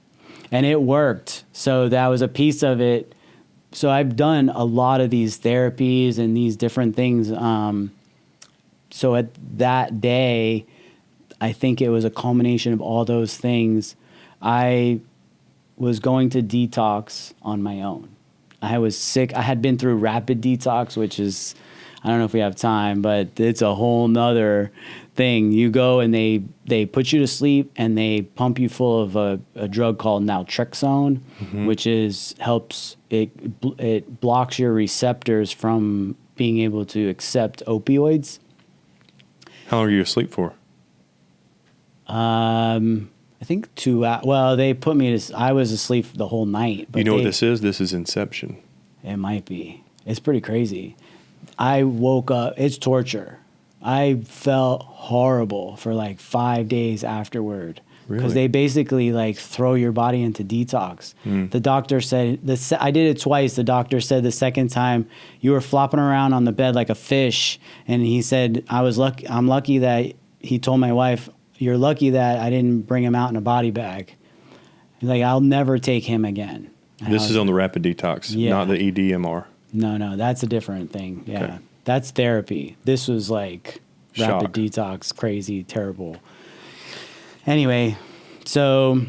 And it worked. So that was a piece of it. So I've done a lot of these therapies and these different things. So at that day, I think it was a culmination of all those things. I was going to detox on my own. I was sick. I had been through rapid detox, which is, I don't know if we have time, but it's a whole nother thing. You go and they put you to sleep and they pump you full of a drug called naltrexone, which helps it blocks your receptors from being able to accept opioids. How long were you asleep for? I think 2 hours. Well, they put me to. I was asleep the whole night. But you know what this is? This is Inception. It might be. It's pretty crazy. I woke up. It's torture. I felt horrible for like 5 days afterward. because they basically like throw your body into detox. The doctor said I did it twice. The doctor said the second time you were flopping around on the bed like a fish, and he said I'm lucky that he told my wife, "You're lucky that I didn't bring him out in a body bag." He's like, "I'll never take him again." And this is on the rapid detox, not the EDMR. No, that's a different thing. Yeah, Okay. That's therapy. This was like rapid Shock. detox, crazy, terrible. Anyway, so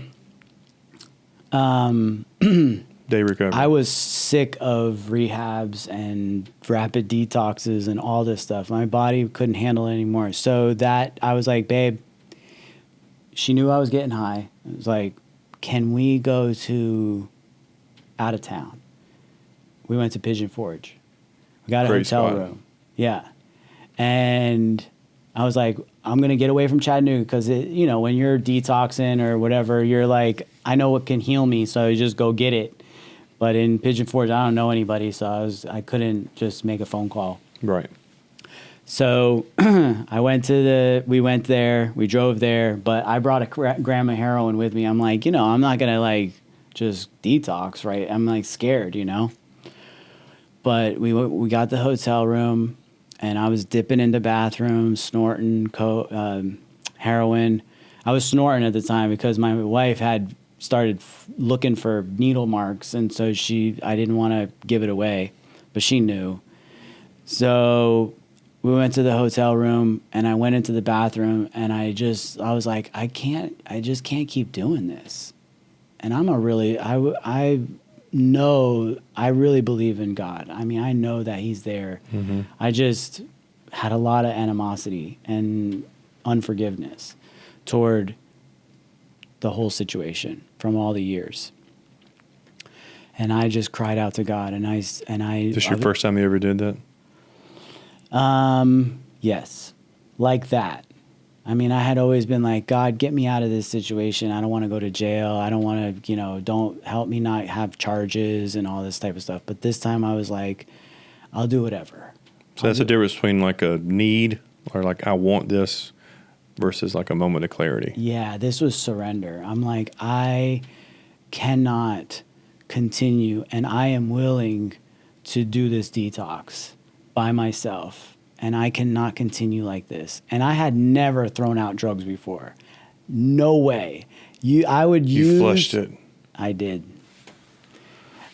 Day recovery. I was sick of rehabs and rapid detoxes and all this stuff. My body couldn't handle it anymore. So that I was like, babe, she knew I was getting high. I was like, can we go to out of town? We went to Pigeon Forge. We got a Great hotel spot. room. Yeah. And I was like, I'm going to get away from Chattanooga because, when you're detoxing or whatever, you're like, I know what can heal me, so you just go get it. But in Pigeon Forge, I don't know anybody, so I couldn't just make a phone call. Right. So we went there, we drove there, but I brought a gram of heroin with me. I'm like, I'm not going to like just detox, right? I'm like scared, But we got the hotel room, and I was dipping into bathrooms, snorting heroin. I was snorting at the time because my wife had started looking for needle marks, and so I didn't want to give it away, but she knew. So we went to the hotel room, and I went into the bathroom, and I was like, I just can't keep doing this. And I really believe in God. I mean, I know that he's there. Mm-hmm. I just had a lot of animosity and unforgiveness toward the whole situation from all the years. And I just cried out to God, and I. Is this your first time you ever did that? Yes, like that. I mean, I had always been like, God, get me out of this situation. I don't want to go to jail. I don't want to, don't help me not have charges and all this type of stuff. But this time I was like, I'll do whatever. So that's the difference between like a need or like I want this versus like a moment of clarity. Yeah, this was surrender. I'm like, I cannot continue, and I am willing to do this detox by myself, and I cannot continue like this. And I had never thrown out drugs before. No way. You flushed it. I did.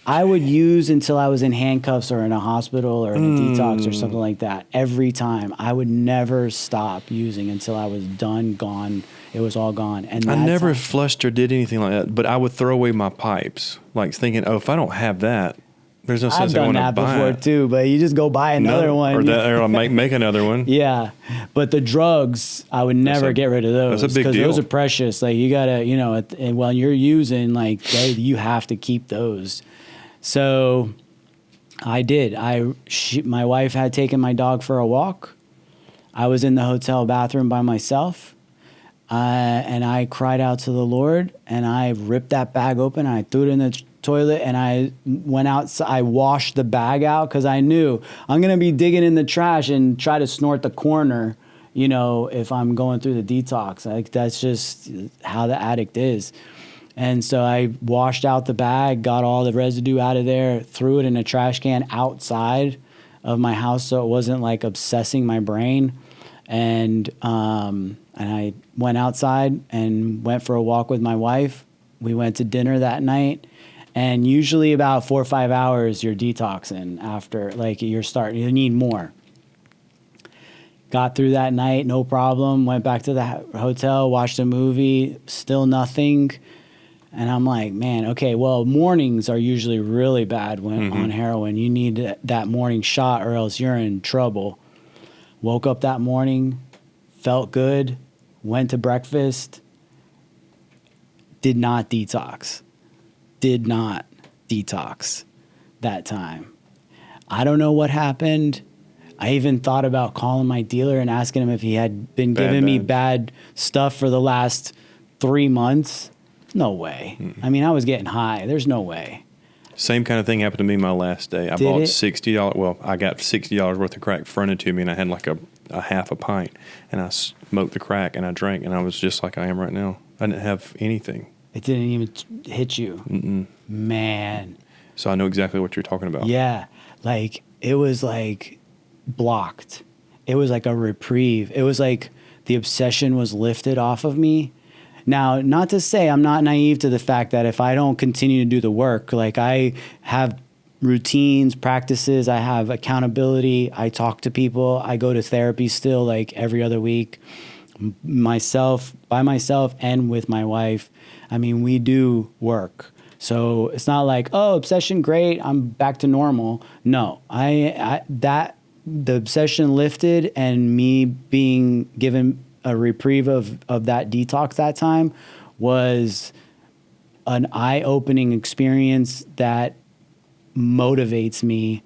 I would use until I was in handcuffs or in a hospital or in a detox or something like that. Every time. I would never stop using until I was done, gone. It was all gone. And I never flushed or did anything like that, but I would throw away my pipes, like thinking, if I don't have that, there's no sense I want to buy it. I've done that before too, but you just go buy another one. Or make another one. Yeah. But the drugs, I would never get rid of those. That's a big deal. Because those are precious. Like you got to, when you're using, like you have to keep those. So I did. My wife had taken my dog for a walk. I was in the hotel bathroom by myself. And I cried out to the Lord, and I ripped that bag open, and I threw it in the toilet, and I went out. I washed the bag out because I knew I'm going to be digging in the trash and try to snort the corner, if I'm going through the detox. Like that's just how the addict is. And so I washed out the bag, got all the residue out of there, threw it in a trash can outside of my house so it wasn't like obsessing my brain. And I went outside and went for a walk with my wife. We went to dinner that night. And usually about 4 or 5 hours, you're detoxing after, like you need more. Got through that night, no problem. Went back to the hotel, watched a movie, still nothing. And I'm like, man, okay, well, mornings are usually really bad when on heroin. You need that morning shot or else you're in trouble. Woke up that morning, felt good, went to breakfast, did not detox that time. I don't know what happened. I even thought about calling my dealer and asking him if he had been giving me bad stuff for the last 3 months. No way. I mean, I was getting high. There's no way. Same kind of thing happened to me my last day. I bought $60. Well, I got $60 worth of crack fronted to me, and I had like a a half a pint, and I smoked the crack, and I drank, and I was just like I am right now. I didn't have anything. It didn't even hit you. Mm-mm. Man. So I know exactly what you're talking about. Yeah. Like, it was like blocked. It was like a reprieve. It was like the obsession was lifted off of me. Now, not to say I'm not naive to the fact that if I don't continue to do the work, like I have routines, practices, I have accountability, I talk to people, I go to therapy still like every other week, by myself and with my wife. I mean, we do work. So it's not like, oh, obsession, great, I'm back to normal. No, the obsession lifted, and me being given a reprieve of that detox that time was an eye-opening experience that motivates me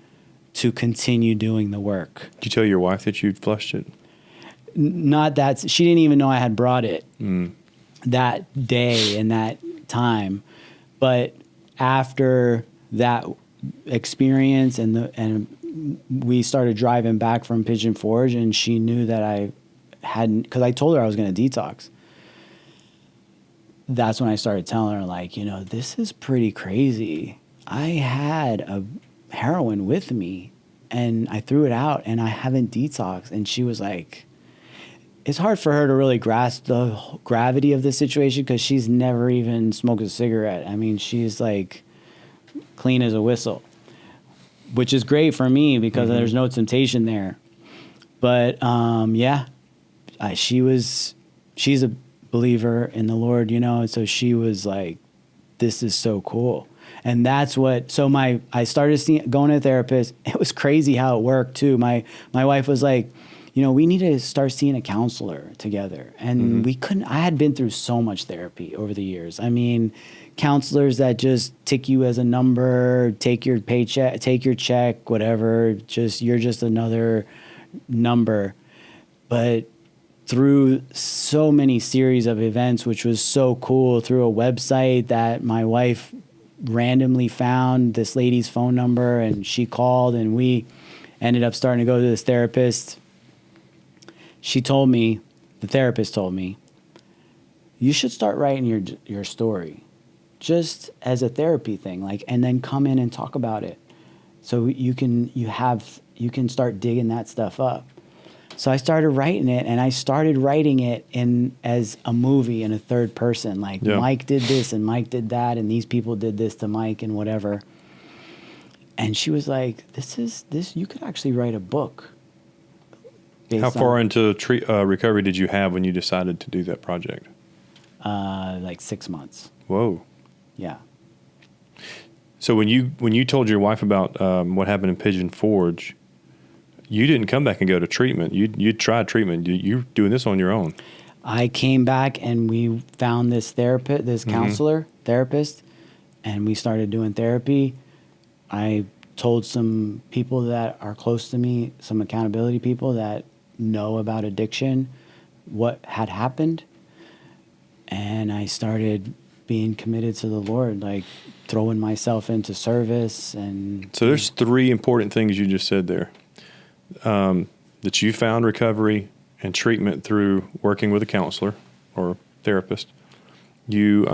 to continue doing the work. Did you tell your wife that you'd flushed it? Not that she didn't even know I had brought it that day and that time. But after that experience and we started driving back from Pigeon Forge, and she knew that I hadn't, because I told her I was going to detox. That's when I started telling her, like, you know, this is pretty crazy. I had a heroin with me and I threw it out and I haven't detoxed. And she was like, it's hard for her to really grasp the gravity of the situation because she's never even smoked a cigarette. I mean, she's like clean as a whistle, which is great for me because there's no temptation there. But yeah, she's a believer in the Lord, you know, and so she was like, this is so cool. And that's what, so I started going to a therapist. It was crazy how it worked too. My wife was like, you know, we need to start seeing a counselor together. And we couldn't, I had been through so much therapy over the years. I mean, counselors that just tick you as a number, take your paycheck, take your check, whatever, you're just another number. But through so many series of events, which was so cool, through a website that my wife randomly found this lady's phone number, and she called, and we ended up starting to go to this therapist. The therapist told me, you should start writing your story just as a therapy thing, like, and then come in and talk about it. So you can start digging that stuff up. So I started writing it, and I started writing it as a movie in a third person. Like, Mike did this and Mike did that, and these people did this to Mike and whatever. And she was like, you could actually write a book. How far into recovery did you have when you decided to do that project? Like 6 months. Whoa. Yeah. So when you told your wife about what happened in Pigeon Forge, you didn't come back and go to treatment. You tried treatment. You're doing this on your own. I came back and we found this therapist, this therapist, and we started doing therapy. I told some people that are close to me, some accountability people that know about addiction, what had happened. And I started being committed to the Lord, like throwing myself into service. And so there's 3 important things you just said there. That you found recovery and treatment through working with a counselor or therapist. You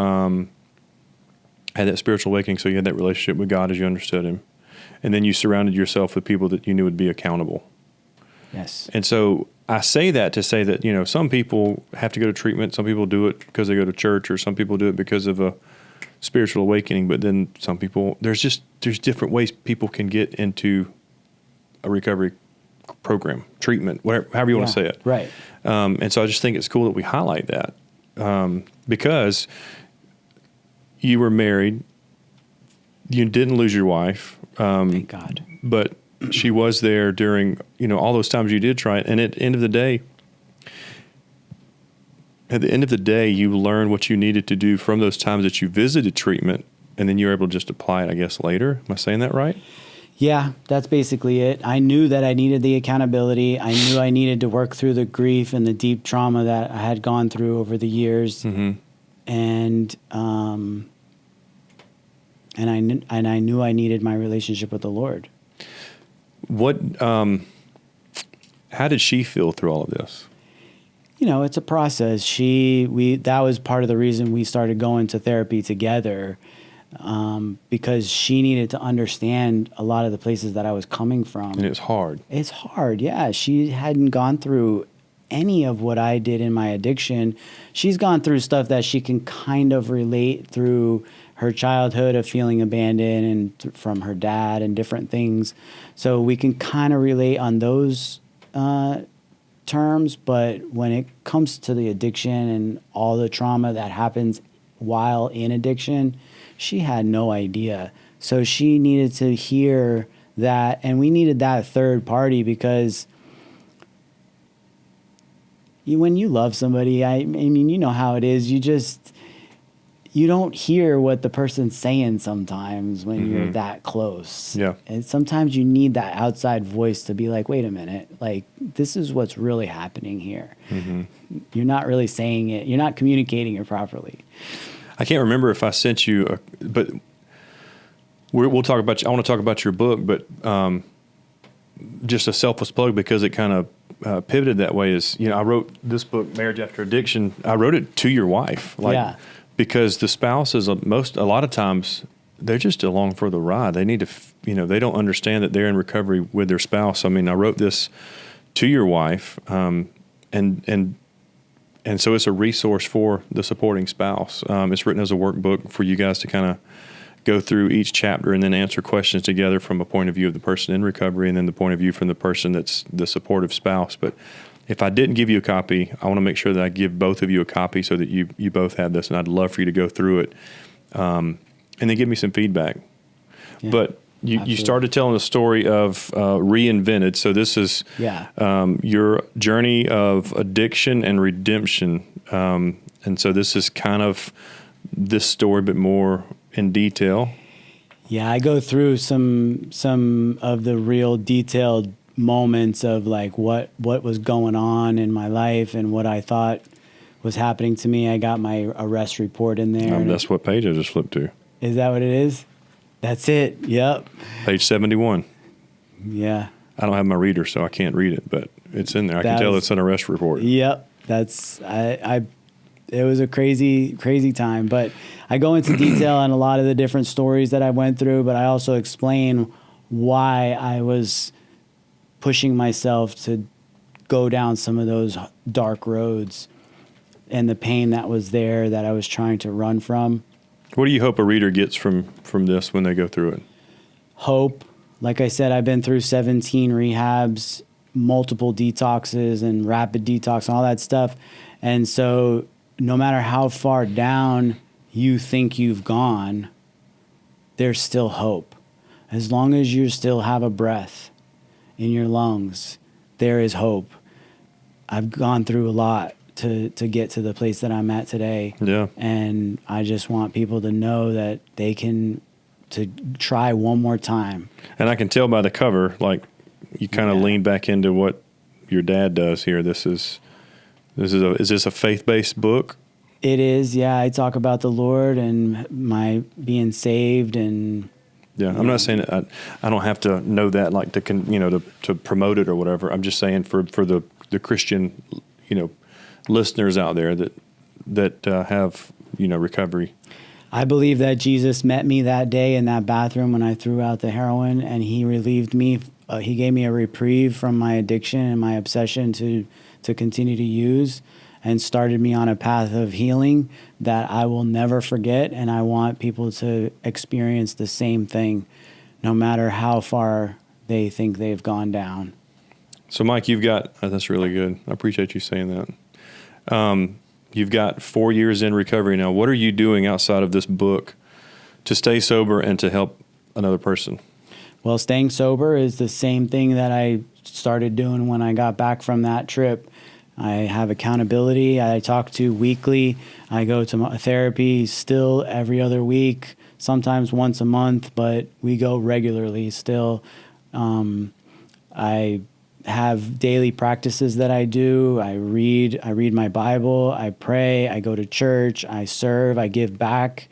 had that spiritual awakening, so you had that relationship with God as you understood Him. And then you surrounded yourself with people that you knew would be accountable. Yes. And so I say that to say that, you know, some people have to go to treatment. Some people do it because they go to church, or some people do it because of a spiritual awakening. But then some people, there's different ways people can get into a recovery program, treatment, however you want to say it. Right. And so I just think it's cool that we highlight that because you were married, you didn't lose your wife. Thank God. But she was there during, you know, all those times you did try it. And at the end of the day, you learned what you needed to do from those times that you visited treatment, and then you were able to just apply it, I guess, later. Am I saying that right? Yeah, that's basically it. I knew that I needed the accountability. I knew I needed to work through the grief and the deep trauma that I had gone through over the years. And I knew I needed my relationship with the Lord. What How did she feel through all of this? It's a process. That was part of the reason we started going to therapy together, because she needed to understand a lot of the places that I was coming from. And it's hard. It's hard, yeah. She hadn't gone through any of what I did in my addiction. She's gone through stuff that she can kind of relate through her childhood of feeling abandoned and from her dad and different things. So we can kind of relate on those terms. But when it comes to the addiction and all the trauma that happens while in addiction, she had no idea. So she needed to hear that, and we needed that third party, because when you love somebody, I mean, you know how it is. You don't hear what the person's saying sometimes when you're that close. Yeah. And sometimes you need that outside voice to be like, wait a minute, like, this is what's really happening here. You're not really saying it. You're not communicating it properly. I can't remember if I sent you, but we'll talk about. I want to talk about your book, but just a selfless plug, because it kind of pivoted that way. Is I wrote this book, Marriage After Addiction. I wrote it to your wife, because the spouse is a lot of times they're just along for the ride. They need to, they don't understand that they're in recovery with their spouse. I mean, I wrote this to your wife, and so it's a resource for the supporting spouse. It's written as a workbook for you guys to kind of go through each chapter and then answer questions together from a point of view of the person in recovery, and then the point of view from the person that's the supportive spouse. But if I didn't give you a copy, I want to make sure that I give both of you a copy so that you both have this, and I'd love for you to go through it and then give me some feedback. Yeah, but you started telling the story of Reinvented. So this is your journey of addiction and redemption. And so this is kind of this story, but more in detail. Yeah, I go through some of the real detailed moments of like what was going on in my life and what I thought was happening to me. I got my arrest report in there. That's what page I just flipped to. Is that what it is? That's it. Yep. Page 71. Yeah. I don't have my reader, so I can't read it, but it's in there. I can tell it's an arrest report. Yep. It was a crazy, crazy time, but I go into detail on a lot of the different stories that I went through, but I also explain why I was pushing myself to go down some of those dark roads and the pain that was there that I was trying to run from. What do you hope a reader gets from this when they go through it? Hope. Like I said, I've been through 17 rehabs, multiple detoxes and rapid detox and all that stuff. And so no matter how far down you think you've gone, there's still hope. As long as you still have a breath in your lungs, there is hope. I've gone through a lot to get to the place that I'm at today. Yeah. And I just want people to know that they can to try one more time. And I can tell by the cover, like you kind of lean back into what your dad does here. Is this a faith-based book? It is. Yeah. I talk about the Lord and my being saved and. Yeah, I'm not saying that I don't have to know that, like to promote it or whatever. I'm just saying for the Christian, listeners out there that have recovery. I believe that Jesus met me that day in that bathroom when I threw out the heroin, and he relieved me. He gave me a reprieve from my addiction and my obsession to continue to use, and started me on a path of healing that I will never forget. And I want people to experience the same thing, no matter how far they think they've gone down. So, Mike, you've got, that's really good. I appreciate you saying that. You've got 4 years in recovery now. What are you doing outside of this book to stay sober and to help another person? Well, staying sober is the same thing that I started doing when I got back from that trip. I have accountability. I talk to weekly. I go to therapy still every other week, sometimes once a month, but we go regularly still. I have daily practices that I do. I read my Bible. I pray. I go to church. I serve. I give back.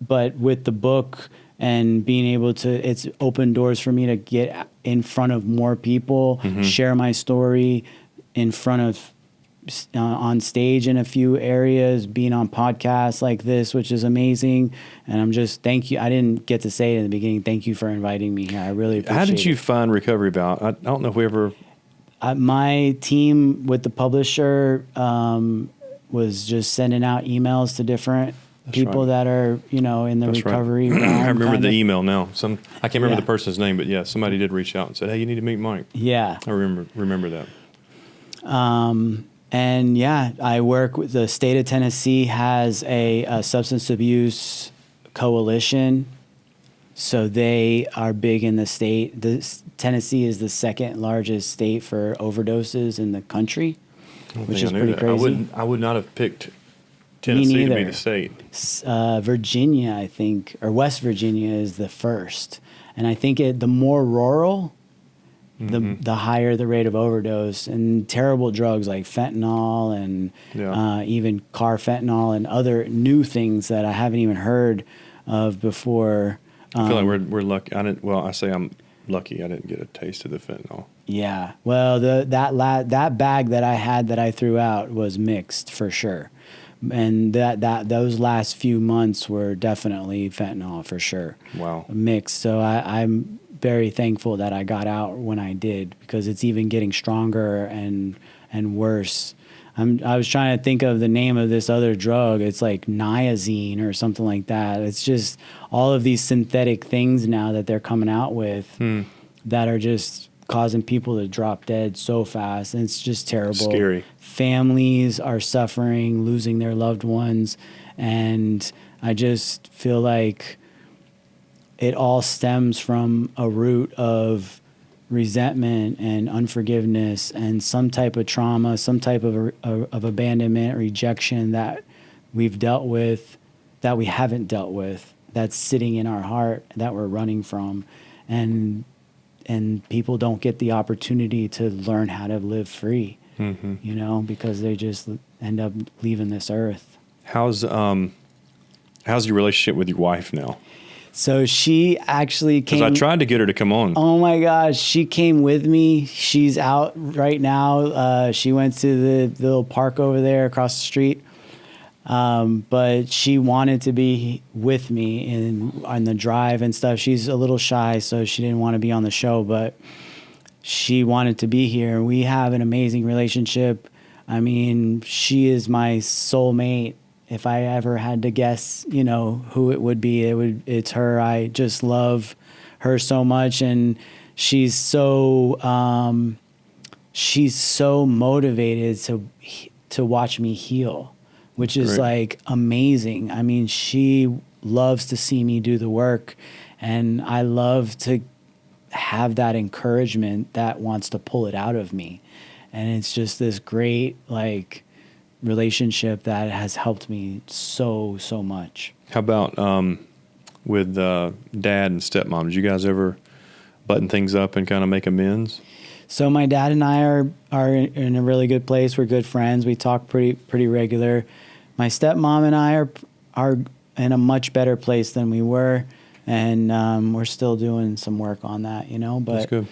But with the book and being able to, it's opened doors for me to get in front of more people, share my story in front of on stage in a few areas, being on podcasts like this, which is amazing. And I'm just, thank you. I didn't get to say it in the beginning. Thank you for inviting me here. I really appreciate it. How did you find Recovery Vow? I don't know whoever. My team with the publisher was just sending out emails to different people that are, in the recovery realm. I remember the email now. I can't remember the person's name, but yeah, somebody did reach out and said, "Hey, you need to meet Mike." Yeah. I remember that. And yeah, I work with the state of Tennessee has a substance abuse coalition. So they are big in the state. Tennessee is the second largest state for overdoses in the country, which is pretty crazy. I would not have picked Tennessee to be the state. Virginia, I think, or West Virginia is the first. And I think the more rural, the higher the rate of overdose, and terrible drugs like fentanyl and even carfentanil and other new things that I haven't even heard of before. I feel like we're lucky. I say I'm lucky I didn't get a taste of the fentanyl. Yeah. Well, that bag that I had that I threw out was mixed for sure. And those last few months were definitely fentanyl for sure. Wow. Mixed. So I'm very thankful that I got out when I did, because it's even getting stronger and worse. I was trying to think of the name of this other drug. It's like niacin or something like that. It's just all of these synthetic things now that they're coming out with that are just causing people to drop dead so fast. And it's just terrible. Scary. Families are suffering, losing their loved ones. And I just feel like it all stems from a root of resentment and unforgiveness and some type of trauma, some type of abandonment, rejection that we've dealt with, that we haven't dealt with, that's sitting in our heart that we're running from. And people don't get the opportunity to learn how to live free, because they just end up leaving this earth. How's your relationship with your wife now? So she actually came. Because I tried to get her to come on. Oh my gosh, she came with me. She's out right now. She went to the little park over there across the street. But she wanted to be with me on the drive and stuff. She's a little shy, so she didn't want to be on the show, but she wanted to be here. We have an amazing relationship. I mean, she is my soulmate. If I ever had to guess, who it would be, it's her. I just love her so much, and she's so motivated to watch me heal, which is like amazing. I mean, she loves to see me do the work, and I love to have that encouragement that wants to pull it out of me. And it's just this great, relationship that has helped me so much. How about with dad and stepmom? Did you guys ever button things up and kind of make amends? So my dad and I are in a really good place. We're good friends. We talk pretty regular. My stepmom and I are in a much better place than we were, and we're still doing some work on that. But that's good.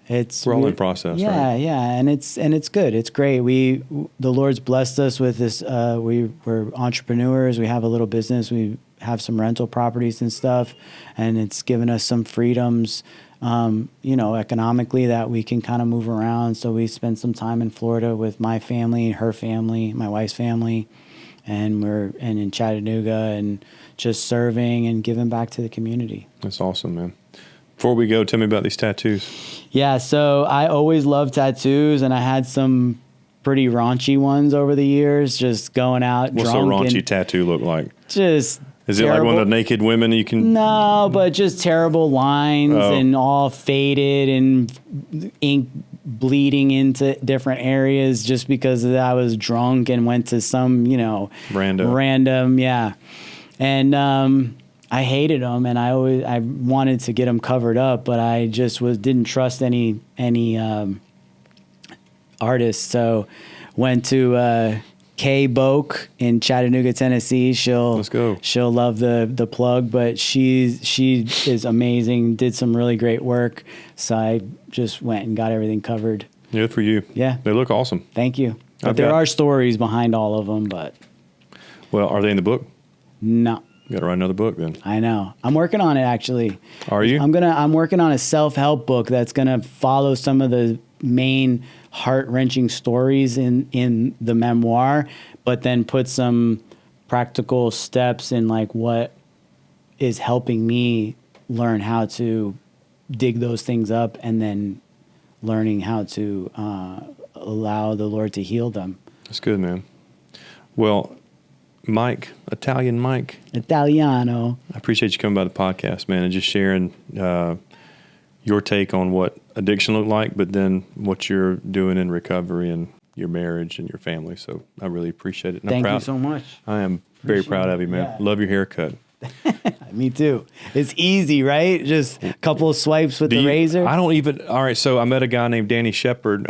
It's rolling process, right? Yeah, and it's good. It's great. The Lord's blessed us with this. We're entrepreneurs. We have a little business. We have some rental properties and stuff, and it's given us some freedoms, economically, that we can kind of move around. So we spend some time in Florida with my family, her family, my wife's family, and in Chattanooga, and just serving and giving back to the community. That's awesome, man. Before we go, tell me about these tattoos. Yeah, so I always loved tattoos, and I had some pretty raunchy ones over the years, just going out What's drunk. What's a raunchy tattoo look like? Just Is terrible. It like one of the naked women you can... No, but just terrible lines and all faded and ink bleeding into different areas just because I was drunk and went to some, random, yeah. And I hated them, and I wanted to get them covered up, but I just didn't trust any artists. So went to Kay Boak in Chattanooga, Tennessee. Let's go. She'll love the plug, but she is amazing. Did some really great work. So I just went and got everything covered. Good for you. Yeah. They look awesome. Thank you. But there are stories behind all of them, but. Well, are they in the book? No. You got to write another book then. I know. I'm working on it actually. Are you? I'm working on a self-help book that's gonna follow some of the main heart-wrenching stories in the memoir, but then put some practical steps in like what is helping me learn how to dig those things up, and then learning how to allow the Lord to heal them. That's good, man. Well, Mike, Italiano. I appreciate you coming by the podcast, man, and just sharing your take on what addiction looked like, but then what you're doing in recovery and your marriage and your family. So I really appreciate it. And Thank you so much. I am very proud of you, man. Yeah. Love your haircut. Me too. It's easy, right? Just a couple of swipes with the razor. All right, so I met a guy named Danny Shepard.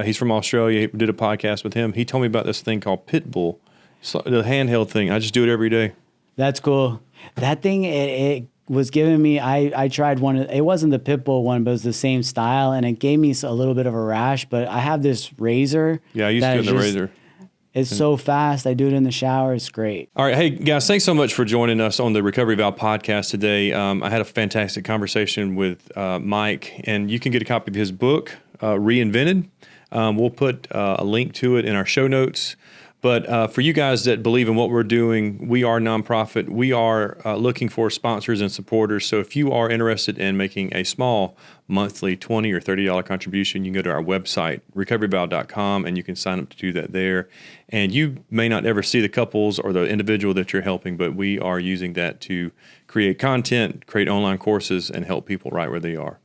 He's from Australia. He did a podcast with him. He told me about this thing called Pitbull. It's like the handheld thing. I just do it every day. That's cool. That thing, it was giving me, I tried one. It wasn't the Pitbull one, but it was the same style, and it gave me a little bit of a rash, but I have this razor. Yeah, I used to do it in the razor. It's so fast. I do it in the shower. It's great. All right. Hey, guys, thanks so much for joining us on the Recovery Vow podcast today. I had a fantastic conversation with Mike, and you can get a copy of his book, Reinvented. We'll put a link to it in our show notes. But for you guys that believe in what we're doing, we are a nonprofit. We are looking for sponsors and supporters. So if you are interested in making a small monthly $20 or $30 contribution, you can go to our website, recoveryvow.com, and you can sign up to do that there. And you may not ever see the couples or the individual that you're helping, but we are using that to create content, create online courses, and help people right where they are.